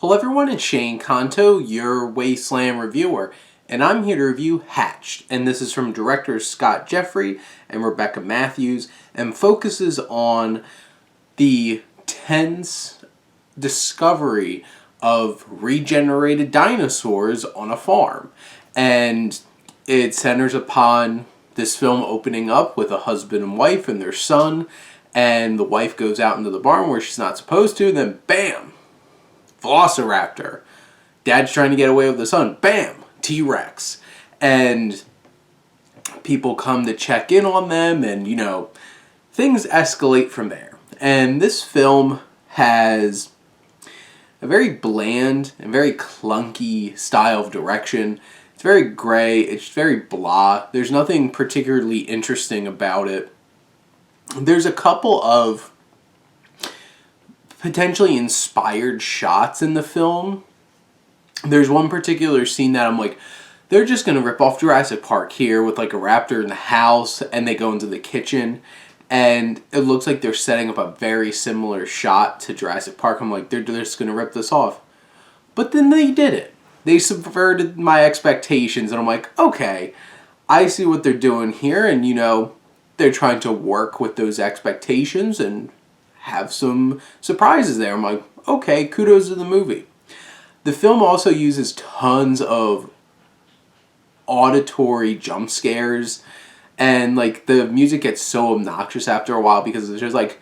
Hello everyone, it's Shane Kanto, your Wasteland reviewer, and I'm here to review Hatched, and this is from directors Scott Jeffrey and Rebecca Matthews, and focuses on the tense discovery of regenerated dinosaurs on a farm. And it centers upon this film opening up with a husband and wife and their son, and the wife goes out into the barn where she's not supposed to, then bam! Velociraptor. Dad's trying to get away with the son. Bam! T-Rex. And people come to check in on them, and, things escalate from there. And this film has a very bland and very clunky style of direction. It's very gray. It's very blah. There's nothing particularly interesting about it. There's a couple of potentially inspired shots in the film. There's one particular scene that I'm like, they're just going to rip off Jurassic Park here with like a raptor in the house, and they go into the kitchen and it looks like they're setting up a very similar shot to Jurassic Park. I'm like, they're just going to rip this off. But then they did it. They subverted my expectations, and I'm like, okay, I see what they're doing here, and they're trying to work with those expectations and have some surprises there. I'm like, okay, kudos to the movie. The film also uses tons of auditory jump scares, and like the music gets so obnoxious after a while because it's just like,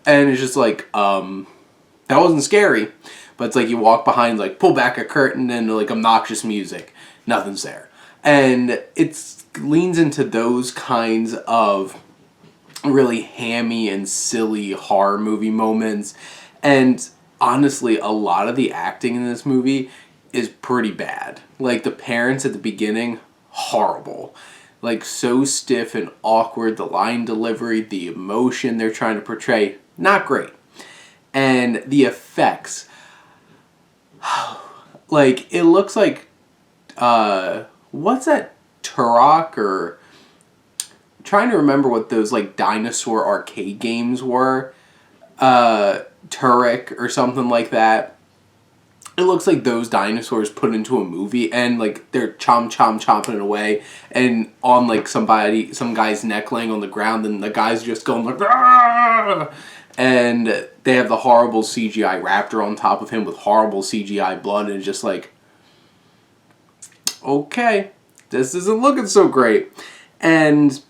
and it's just like, that wasn't scary, but it's like you walk behind, like pull back a curtain and like obnoxious music, nothing's there. And it leans into those kinds of really hammy and silly horror movie moments, and honestly a lot of the acting in this movie is pretty bad. Like the parents at the beginning, horrible, like so stiff and awkward. The line delivery, the emotion they're trying to portray, not great. And the effects, like it looks like what's that, Turok, or trying to remember what those like dinosaur arcade games were, Turek or something like that. It looks like those dinosaurs put into a movie, and like they're chomping it away, and on like some guy's neck laying on the ground, and the guy's just going like, Aah! And they have the horrible CGI raptor on top of him with horrible CGI blood, and it's just like, okay, this isn't looking so great. And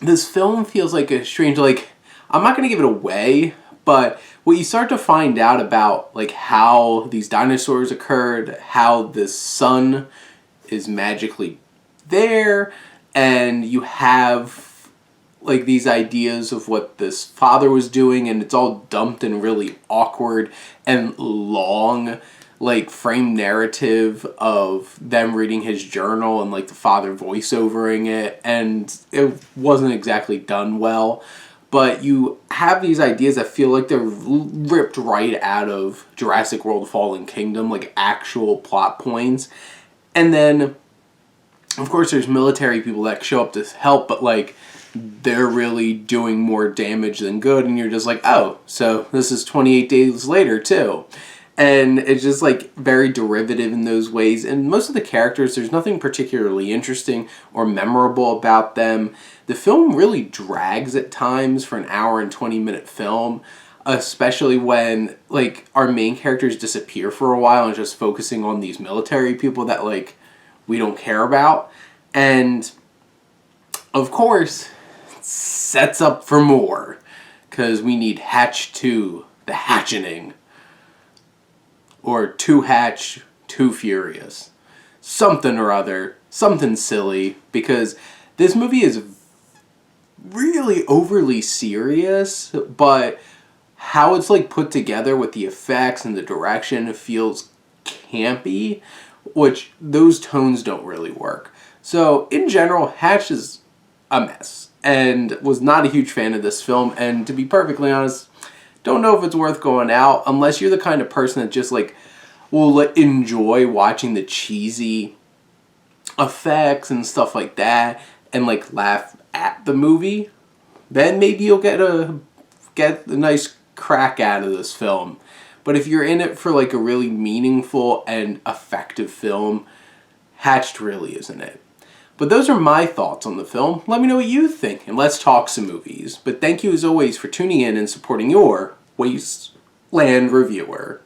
this film feels like a strange, like, I'm not going to give it away, but what you start to find out about, like, how these dinosaurs occurred, how this sun is magically there, and you have, like, these ideas of what this father was doing, and it's all dumped in really awkward and long, like, frame narrative of them reading his journal and like the father voiceovering it, and it wasn't exactly done well. But you have these ideas that feel like they're ripped right out of Jurassic World Fallen Kingdom, like actual plot points. And then of course there's military people that show up to help, but like they're really doing more damage than good, and you're just like, oh, so this is 28 days later too. And it's just like very derivative in those ways. And most of the characters, there's nothing particularly interesting or memorable about them. The film really drags at times for an hour and 20-minute film, especially when like our main characters disappear for a while and just focusing on these military people that like we don't care about. And of course, it sets up for more, because we need Hatch 2, the hatchening. Or Too Hatch, Too Furious. Something or other. Something silly. Because this movie is really overly serious, but how it's like put together with the effects and the direction feels campy, which those tones don't really work. So in general, Hatch is a mess, and was not a huge fan of this film, and to be perfectly honest, don't know if it's worth going out unless you're the kind of person that just like will enjoy watching the cheesy effects and stuff like that and like laugh at the movie. Then maybe you'll get a nice crack out of this film. But if you're in it for like a really meaningful and effective film, Hatched really isn't it. But those are my thoughts on the film. Let me know what you think, and let's talk some movies. But thank you as always for tuning in and supporting your Wasteland reviewer.